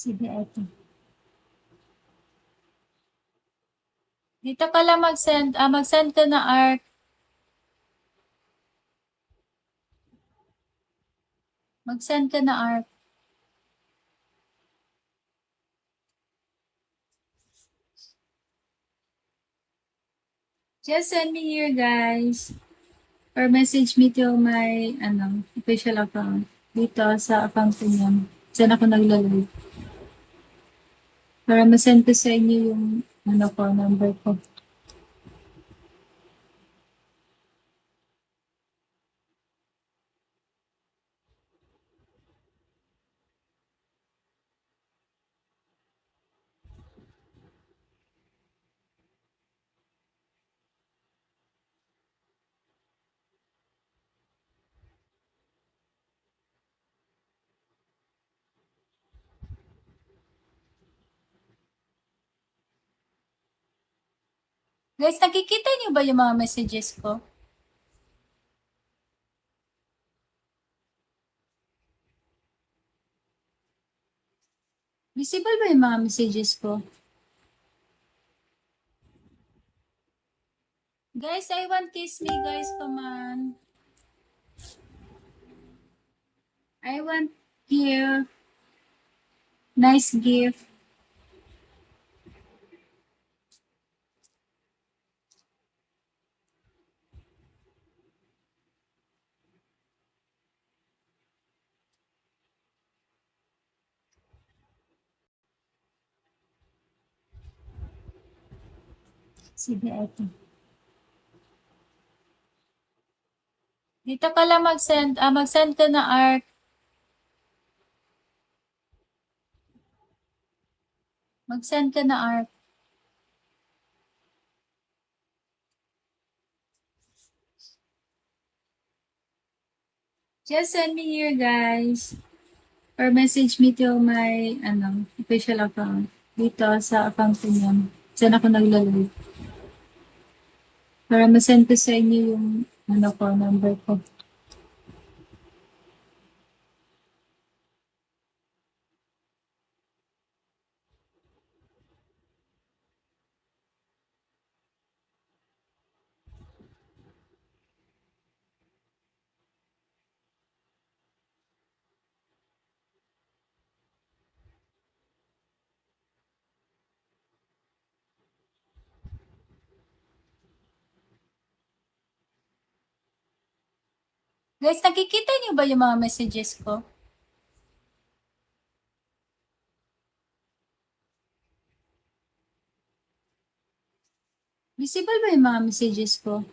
Sige, eto. Dito ka lang mag-send. Mag-send ka na art. Mag-send ka na art. Just send me here, guys. Or message me to my official account. Dito sa account ko niya. Saan ako naglalagay. Para ma-send ko sa inyo yung number ko. Guys, nakikita niyo ba yung mga messages ko? Visible ba yung mga messages ko? Guys, I want kiss me, guys. Come on. I want gift. Nice gift. Sige, eto. Dito ka lang mag-send. Mag-send ka na art. Mag-send ka na art. Just send me here, guys. Or message me to my official account. Dito sa account ko niya. Saan ako naglalagay. Para ma-send ko sa inyo yung number ko. Guys, nakikita niyo ba yung mga messages ko? Visible ba yung mga messages ko?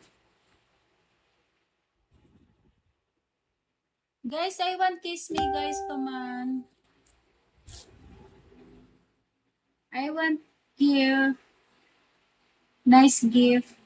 Guys, I want kiss me, guys. Come on. I want gift. Nice gift.